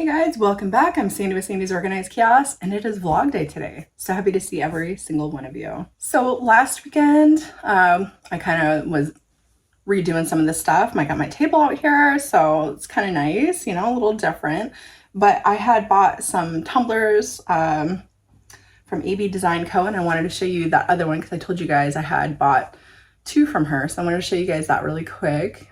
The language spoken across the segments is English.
Hey guys, welcome back. I'm Sandy with Sandy's Organized Chaos, and it is vlog day today. So happy to see every single one of you. So last weekend, I kind of was redoing some of this stuff. I got my table out here, so it's kind of nice, you know, a little different. But I had bought some tumblers from AB Design Co. and I wanted to show you that other one because I told you guys I had bought two from her. So I wanted to show you guys that really quick.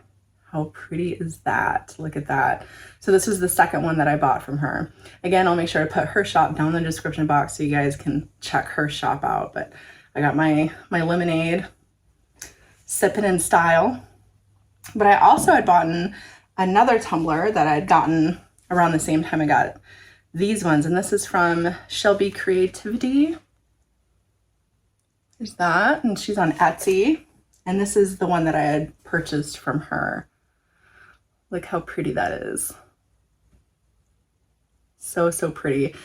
How pretty is that? Look at that. So this was the second one that I bought from her. Again, I'll make sure to put her shop down in the description box so you guys can check her shop out. But I got my lemonade, sipping in style. But I also had bought another tumbler that I had gotten around the same time I got these ones. And this is from Shelby Creativity. There's that. And she's on Etsy. And this is the one that I had purchased from her. Look how pretty that is. So, so pretty.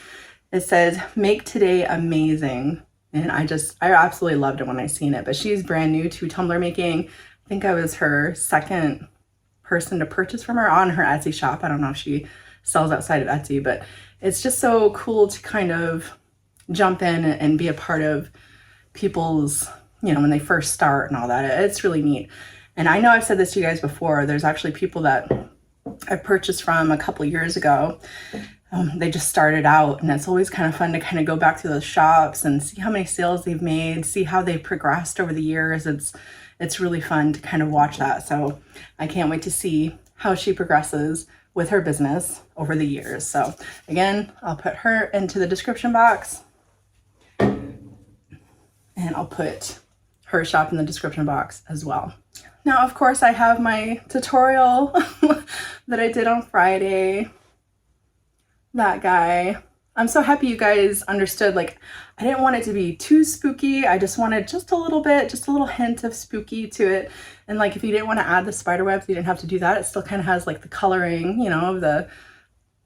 It says, make today amazing. And I absolutely loved it when I seen it. But she's brand new to tumbler making. I think I was her second person to purchase from her on her Etsy shop. I don't know if she sells outside of Etsy, but it's just so cool to kind of jump in and be a part of people's, you know, when they first start and all that. It's really neat. And I know I've said this to you guys before, there's actually people that I've purchased from a couple years ago. They just started out, and it's always kind of fun to kind of go back to those shops and see how many sales they've made, see how they've progressed over the years. It's really fun to kind of watch that. So I can't wait to see how she progresses with her business over the years. So again, I'll put her into the description box, and I'll put her shop in the description box as well. Now, of course, I have my tutorial that I did on Friday. That guy. I'm so happy you guys understood. Like, I didn't want it to be too spooky. I just wanted just a little bit, just a little hint of spooky to it. And like, if you didn't want to add the spider webs, you didn't have to do that. It still kind of has like the coloring, you know, of the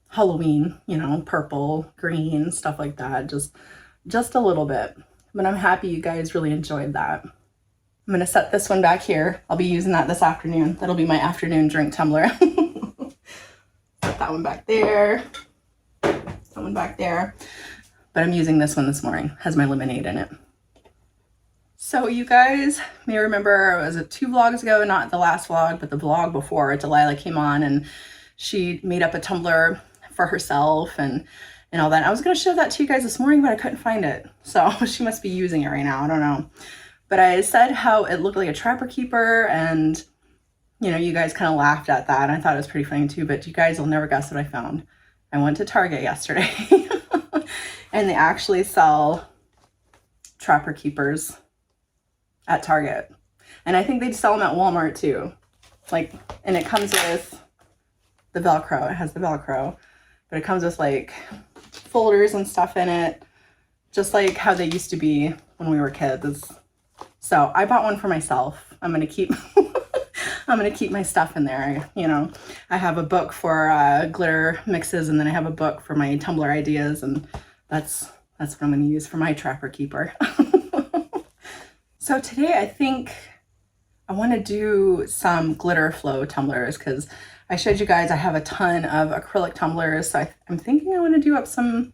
Halloween, you know, purple, green, stuff like that. Just a little bit. But I'm happy you guys really enjoyed that. I'm going to set this one back here. I'll be using that this afternoon. That'll be my afternoon drink tumbler. Set that one back there. That one back there. But I'm using this one this morning. It has my lemonade in it. So you guys may remember, was it 2 vlogs ago? Not the last vlog, but the vlog before. Delilah came on and she made up a tumbler for herself and all that. I was going to show that to you guys this morning, but I couldn't find it. So she must be using it right now. I don't know. But I said how it looked like a trapper keeper, and you know, you guys kind of laughed at that. And I thought it was pretty funny too, but you guys will never guess what I found. I went to Target yesterday and they actually sell trapper keepers at Target. And I think they sell them at Walmart too. Like, and it comes with the Velcro. It has the Velcro, but it comes with like folders and stuff in it, just like how they used to be when we were kids. So I bought one for myself. I'm going to keep I'm going to keep my stuff in there. You know, I have a book for glitter mixes, and then I have a book for my tumbler ideas, and that's what I'm going to use for my trapper keeper. So today I think I want to do some glitter flow tumblers because I showed you guys I have a ton of acrylic tumblers. So I'm thinking I want to do up some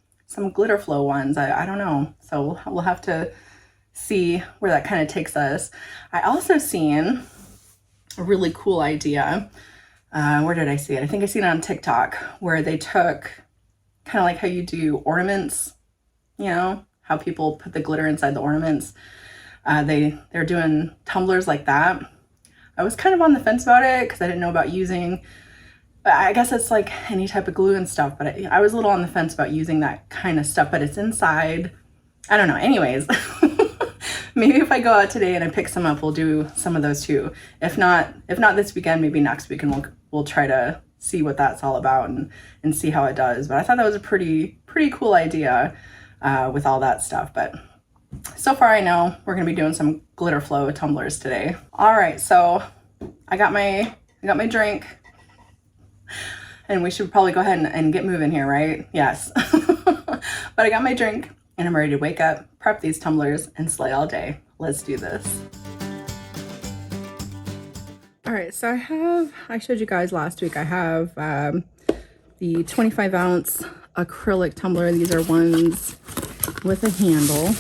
glitter flow ones. I don't know. So we'll have to see where that kind of takes us. I also seen a really cool idea. Where did I see it? I think I seen it on TikTok, where they took kind of like how you do ornaments, you know, how people put the glitter inside the ornaments. They're doing tumblers like that. I was kind of on the fence about it because I didn't know about using, but I guess it's like any type of glue and stuff, but I was a little on the fence about using that kind of stuff, but it's inside. I don't know. Anyways, maybe if I go out today and I pick some up, we'll do some of those too. If not this weekend, maybe next week, and we'll try to see what that's all about and see how it does. But I thought that was a pretty cool idea with all that stuff. But so far I know we're gonna be doing some glitter flow tumblers today. All right, so I got my drink, and we should probably go ahead and get moving here, right? Yes. But I got my drink and I'm ready to wake up, prep these tumblers, and slay all day. Let's do this. All right, so I showed you guys last week, I have the 25 ounce acrylic tumbler. These are ones with a handle.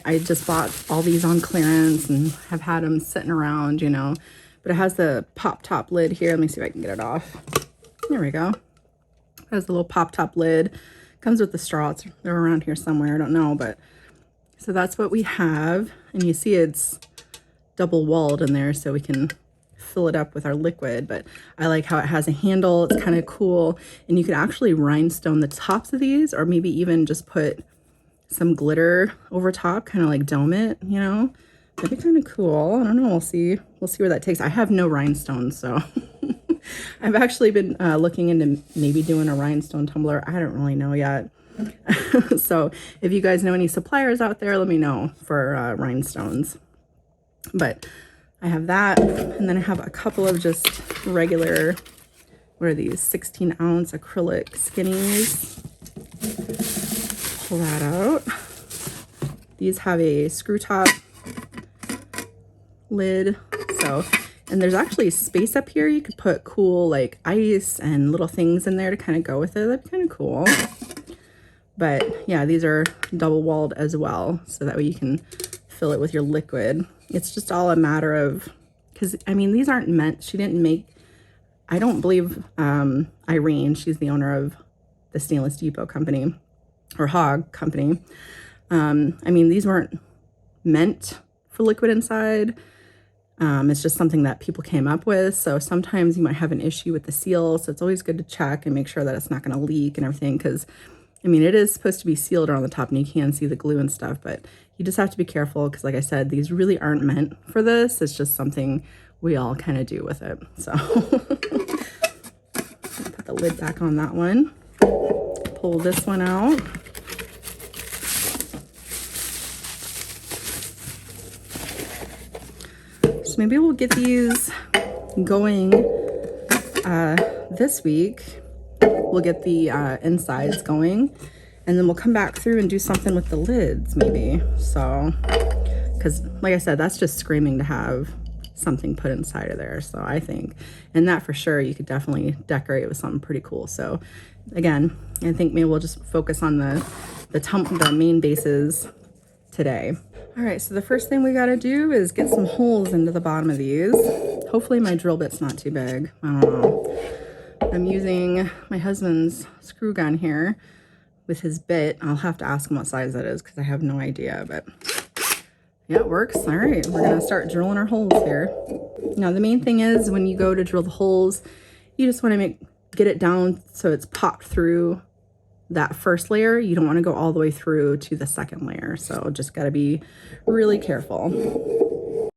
I just bought all these on clearance and have had them sitting around, you know, but it has the pop top lid here. Let me see if I can get it off. There we go. It has the little pop top lid. Comes with the straw. They're around here somewhere. I don't know, but so that's what we have. And you see it's double walled in there so we can fill it up with our liquid, but I like how it has a handle. It's kind of cool. And you could actually rhinestone the tops of these, or maybe even just put some glitter over top, kind of like dome it, you know. That'd be kind of cool. I don't know. We'll see where that takes. I have no rhinestones, so I've actually been looking into maybe doing a rhinestone tumbler. I don't really know yet. So if you guys know any suppliers out there, let me know for rhinestones. But I have that, and then I have a couple of just regular, what are these, 16 ounce acrylic skinnies. Pull that out. These have a screw top lid, so, and there's actually space up here. You could put cool like ice and little things in there to kind of go with it. That'd be kind of cool. But yeah, these are double walled as well, so that way you can fill it with your liquid. It's just all a matter of, because I mean, these aren't meant, she didn't make, I don't believe Irene, she's the owner of the Stainless Depot company, or Hog company. I mean, these weren't meant for liquid inside. It's just something that people came up with. So sometimes you might have an issue with the seal. So it's always good to check and make sure that it's not going to leak and everything. Because, I mean, it is supposed to be sealed around the top and you can see the glue and stuff. But you just have to be careful because, like I said, these really aren't meant for this. It's just something we all kind of do with it. So put the lid back on that one. Pull this one out. So maybe we'll get these going this week. We'll get the insides going, and then we'll come back through and do something with the lids maybe. So, because like I said, that's just screaming to have something put inside of there. So I think, and that for sure, you could definitely decorate with something pretty cool. So again, I think maybe we'll just focus on the main bases today. All right, so the first thing we got to do is get some holes into the bottom of these. Hopefully my drill bit's not too big. I don't know. I'm using my husband's screw gun here with his bit. I'll have to ask him what size that is because I have no idea, but yeah, it works. All right, we're gonna start drilling our holes here. Now, the main thing is when you go to drill the holes, you just want to get it down so it's popped through that first layer. You don't want to go all the way through to the second layer, so just got to be really careful.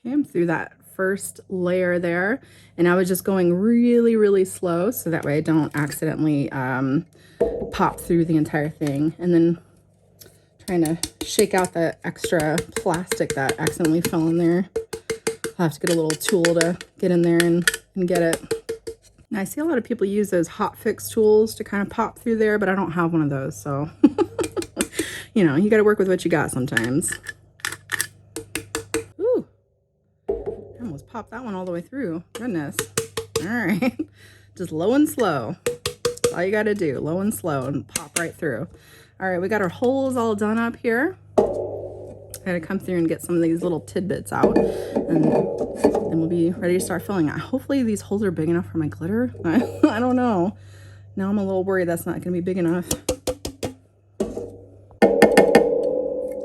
Okay, I'm through that first layer there, and I was just going really slow so that way I don't accidentally pop through the entire thing, and then trying to shake out the extra plastic that accidentally fell in there. I'll have to get a little tool to get in there and get it. And I see a lot of people use those hot fix tools to kind of pop through there, but I don't have one of those, so you know, you got to work with what you got sometimes. Ooh, I almost popped that one all the way through. Goodness. All right, just low and slow. That's all you got to do, low and slow, and pop right through. All right, we got our holes all done up here. I gotta come through and get some of these little tidbits out, and then we'll be ready to start filling it. Hopefully these holes are big enough for my glitter. I don't know. Now I'm a little worried that's not gonna be big enough.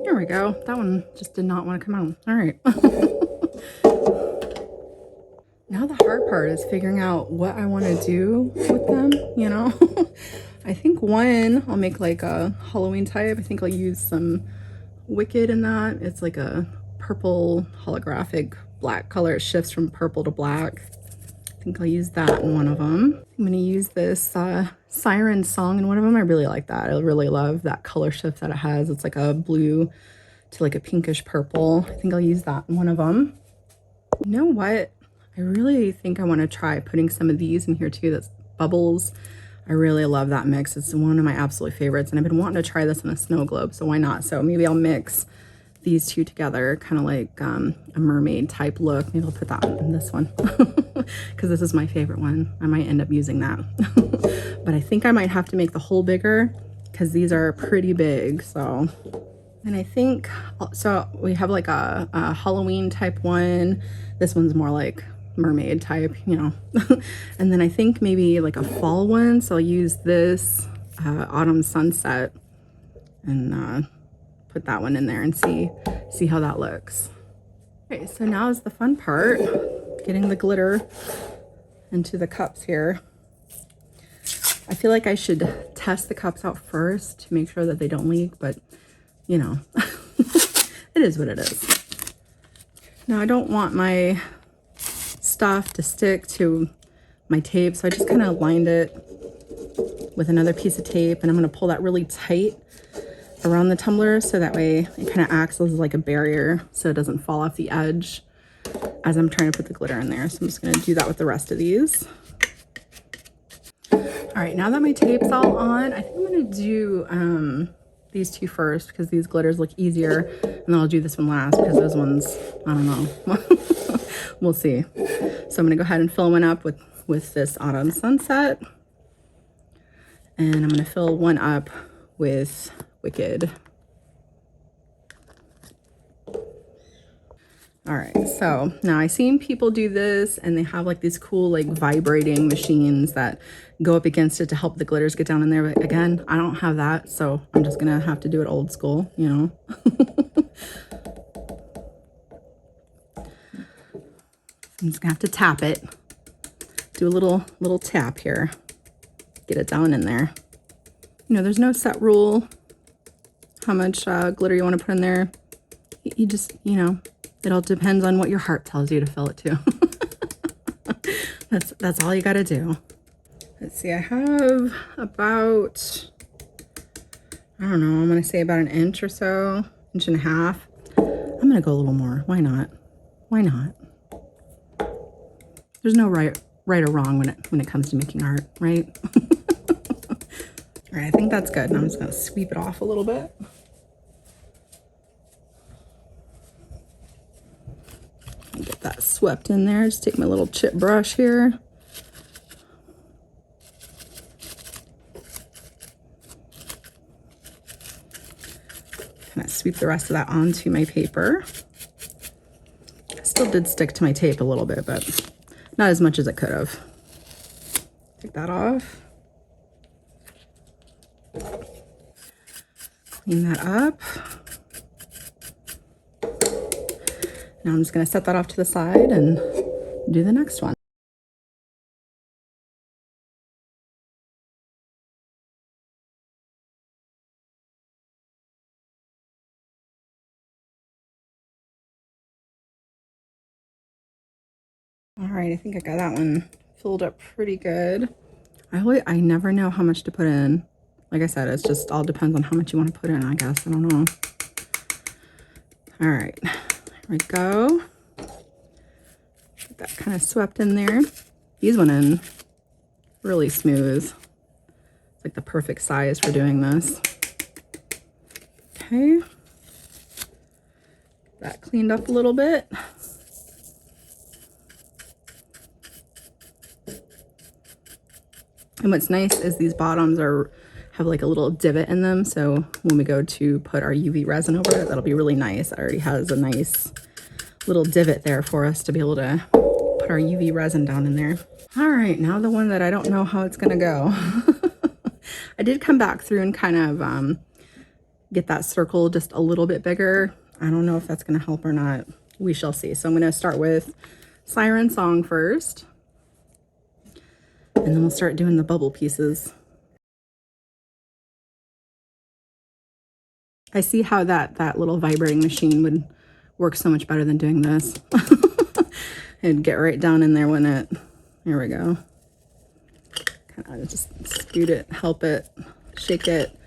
Here we go. That one just did not want to come out. All right. Now the hard part is figuring out what I want to do with them, you know. I think one, I'll make like a Halloween type. I think I'll use some Wicked in that. It's like a purple holographic black color. It shifts from purple to black. I think I'll use that in one of them. I'm going to use this Siren Song in one of them. I really like that. I really love that color shift that it has. It's like a blue to like a pinkish purple. I think I'll use that in one of them. You know what? I really think I want to try putting some of these in here too. That's bubbles. I really love that mix. It's one of my absolute favorites, and I've been wanting to try this in a snow globe, so why not? So maybe I'll mix these two together, kind of like a mermaid type look. Maybe I'll put that in this one because this is my favorite one. I might end up using that. But I think I might have to make the hole bigger because these are pretty big. So, and I think, so we have like a Halloween type one. This one's more like mermaid type, you know. And then I think maybe like a fall one. So I'll use this autumn sunset and put that one in there and see how that looks. Okay, so now is the fun part, getting the glitter into the cups here. I feel like I should test the cups out first to make sure that they don't leak, but you know, it is what it is. Now I don't want my stuff to stick to my tape, so I just kind of lined it with another piece of tape, and I'm going to pull that really tight around the tumbler so that way it kind of acts as like a barrier so it doesn't fall off the edge as I'm trying to put the glitter in there. So I'm just going to do that with the rest of these. All right, now that my tape's all on, I think I'm going to do these two first because these glitters look easier, and then I'll do this one last because those ones, I don't know. We'll see. So I'm going to go ahead and fill one up with this autumn sunset, and I'm going to fill one up with Wicked. All right, so now I've seen people do this, and they have like these cool like vibrating machines that go up against it to help the glitters get down in there. But again, I don't have that, so I'm just gonna have to do it old school, you know. I'm just gonna have to tap it. Do a little tap here. Get it down in there. You know, there's no set rule how much glitter you want to put in there. You just, you know, it all depends on what your heart tells you to fill it to. That's all you got to do. Let's see, I have about, I don't know, I'm going to say about an inch or so, inch and a half. I'm going to go a little more. Why not? Why not? There's no right or wrong when it comes to making art, right? All right, I think that's good. And I'm just going to sweep it off a little bit. Get that swept in there. Just take my little chip brush here. Kind of sweep the rest of that onto my paper. I still did stick to my tape a little bit, but not as much as it could have. Take that off. Clean that up. Now I'm just going to set that off to the side and do the next one. All right, I think I got that one filled up pretty good. I never know how much to put in. Like I said, it's just all depends on how much you want to put in, I guess. I don't know. All right, here we go. Get that kind of swept in there. These went in really smooth. It's like the perfect size for doing this. Okay. That cleaned up a little bit. And what's nice is these bottoms have like a little divot in them, so when we go to put our UV resin over it, that'll be really nice. It already has a nice little divot there for us to be able to put our UV resin down in there. All right, now the one that I don't know how it's gonna go. I did come back through and kind of get that circle just a little bit bigger. I don't know if that's gonna help or not. We shall see. So I'm gonna start with Siren Song first, and then we'll start doing the bubble pieces. I see how that little vibrating machine would work so much better than doing this. It'd get right down in there, wouldn't it? Here we go. Kind of just scoot it, help it, shake it.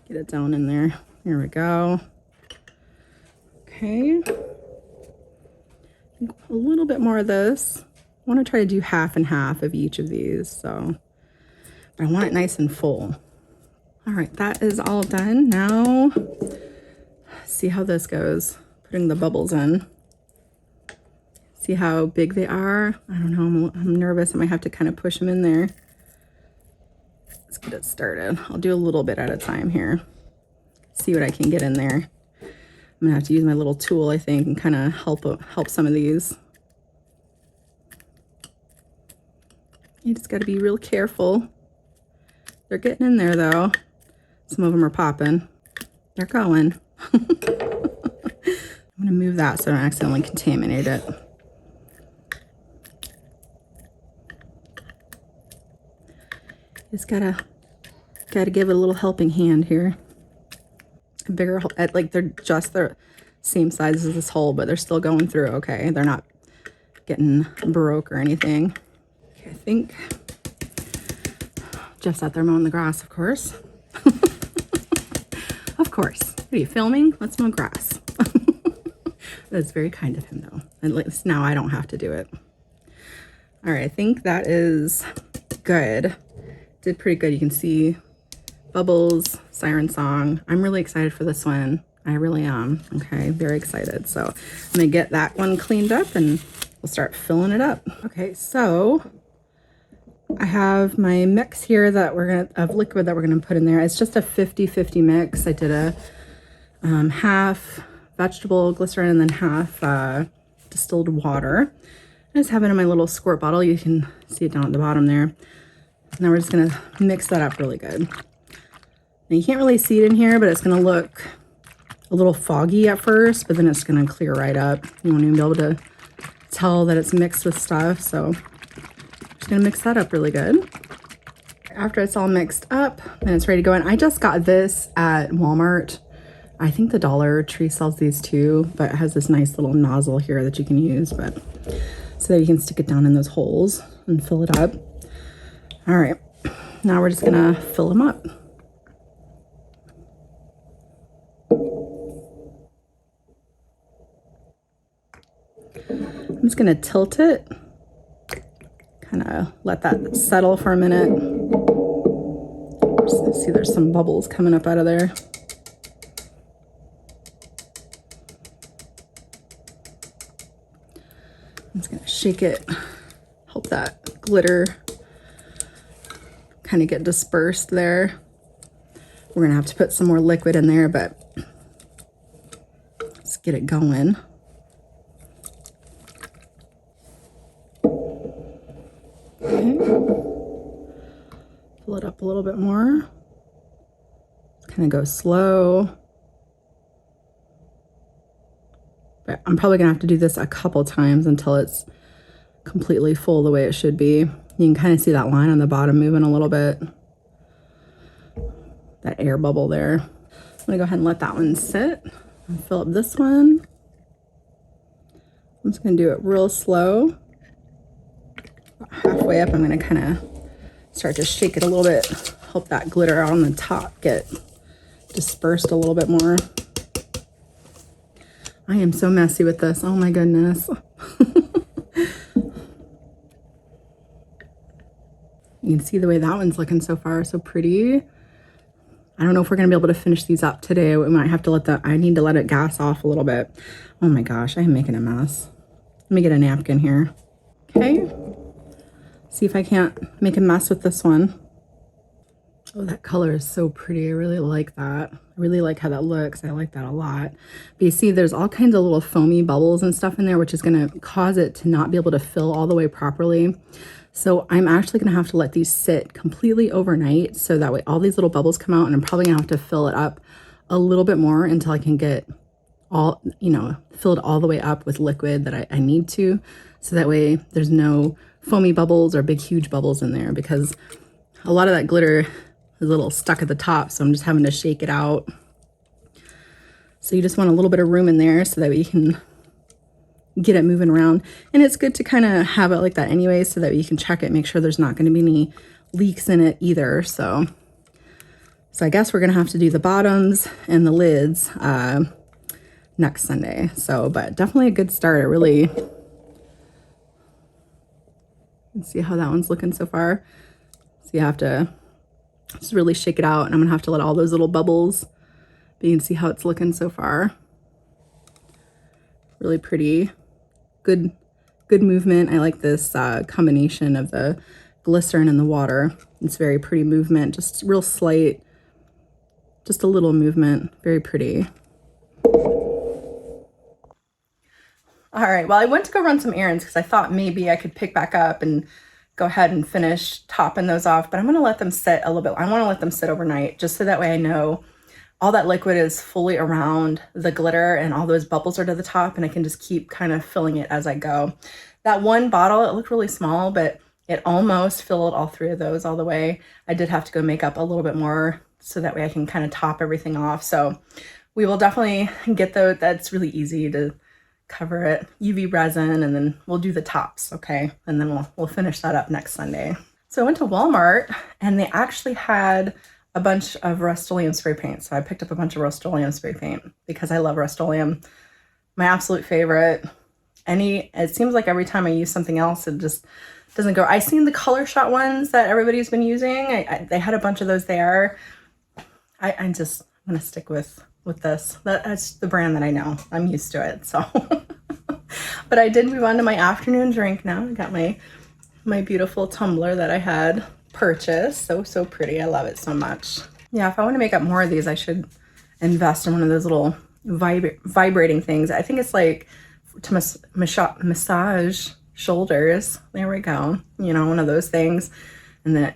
Get it down in there. Here we go. Okay. A little bit more of this. I want to try to do half and half of each of these, so I want it nice and full. All right, that is all done. Now, see how this goes. Putting the bubbles in. See how big they are? I don't know, I'm nervous. I might have to kind of push them in there. Let's get it started. I'll do a little bit at a time here. See what I can get in there. I'm gonna have to use my little tool, I think, and kind of help some of these. You just gotta be real careful. They're getting in there though. Some of them are popping. They're going. I'm gonna move that so I don't accidentally contaminate it. Just gotta give it a little helping hand here. A bigger, like they're just the same size as this hole, but they're still going through okay. They're not getting broke or anything. Okay, I think Jeff's out there mowing the grass, of course. Of course. What are you filming? Let's mow grass. That's very kind of him though. At least now I don't have to do it. All right, I think that is good. Did pretty good. You can see bubbles, siren song. I'm really excited for this one. I really am. Okay, very excited. So I'm gonna get that one cleaned up and we'll start filling it up. Okay, so I have my mix here that of liquid that we're gonna put in there. It's just a 50-50 mix. I did a half vegetable glycerin and then half distilled water. I just have it in my little squirt bottle. You can see it down at the bottom there. Now we're just gonna mix that up really good. Now you can't really see it in here, but it's gonna look a little foggy at first, but then it's gonna clear right up. You won't even be able to tell that it's mixed with stuff. So I'm just gonna mix that up really good. After it's all mixed up and it's ready to go in, I just got this at Walmart. I think the Dollar Tree sells these too, but it has this nice little nozzle here that you can use, but so that you can stick it down in those holes and fill it up. All right, now we're just gonna fill them up. I'm just gonna tilt it, kind of let that settle for a minute. Just see there's some bubbles coming up out of there. I'm just gonna shake it, help that glitter kind of get dispersed there. We're gonna have to put some more liquid in there, but let's get it going. Okay. Fill it up a little bit more. Kind of go slow. But I'm probably gonna have to do this a couple times until it's completely full the way it should be. You can kind of see that line on the bottom moving a little bit. That air bubble there. I'm gonna go ahead and let that one sit and fill up this one. I'm just gonna do it real slow. About halfway up, I'm gonna kind of start to shake it a little bit, help that glitter on the top get dispersed a little bit more. I am so messy with this. Oh my goodness. You can see the way that one's looking so far, so pretty. I don't know if we're gonna be able to finish these up today. We might have to I need to let it gas off a little bit. Oh my gosh, I am making a mess. Let me get a napkin here. Okay, see if I can't make a mess with this one. Oh, that color is so pretty. I really like that. I really like how that looks. I like that a lot. But you see there's all kinds of little foamy bubbles and stuff in there, which is gonna cause it to not be able to fill all the way properly. So I'm actually gonna have to let these sit completely overnight so that way all these little bubbles come out, and I'm probably gonna have to fill it up a little bit more until I can get all, filled all the way up with liquid that I need to. So that way there's no foamy bubbles or big, huge bubbles in there, because a lot of that glitter is a little stuck at the top. So I'm just having to shake it out. So you just want a little bit of room in there so that way you can get it moving around. And it's good to kind of have it like that anyway, so that you can check it, make sure there's not going to be any leaks in it either. So I guess we're going to have to do the bottoms and the lids next Sunday. So, but definitely a good start. It really, let's see how that one's looking so far. So you have to Just really shake it out, and I'm gonna have to let all those little bubbles, but you can see how it's looking so far. Really pretty. Good movement. I like this combination of the glycerin and the water. It's very pretty movement, just real slight, just a little movement, very pretty. All right, well, I went to go run some errands because I thought maybe I could pick back up and go ahead and finish topping those off, but I'm gonna let them sit a little bit. I wanna let them sit overnight just so that way I know all that liquid is fully around the glitter and all those bubbles are to the top, and I can just keep kind of filling it as I go. That one bottle, it looked really small, but it almost filled all 3 of those all the way. I did have to go make up a little bit more so that way I can kind of top everything off. So we will definitely get those. That's really easy to cover it, UV resin, and then we'll do the tops, okay? And then we'll finish that up next Sunday. So I went to Walmart and they actually had a bunch of Rust-Oleum spray paint. So I picked up a bunch of Rust-Oleum spray paint because I love Rust-Oleum. My absolute favorite. It seems like every time I use something else, it just doesn't go. I've seen the Color Shot ones that everybody's been using. They had a bunch of those there. I'm gonna stick with this. That's the brand that I know. I'm used to it, so. But I did move on to my afternoon drink now. I got my beautiful tumbler that I had purchased. So pretty. I love it so much. Yeah, if I want to make up more of these, I should invest in one of those little vibrating things. I think it's like to massage shoulders. There we go. You know, one of those things. And then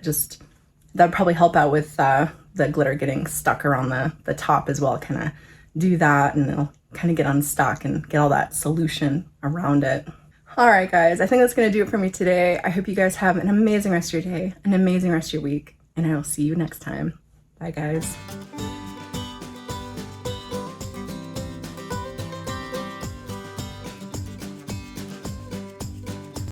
that'd probably help out with the glitter getting stuck around the top as well. Kind of do that, and it'll kind of get unstuck and get all that solution around it. All right, guys, I think that's going to do it for me today. I hope you guys have an amazing rest of your day, an amazing rest of your week, and I will see you next time. Bye, guys.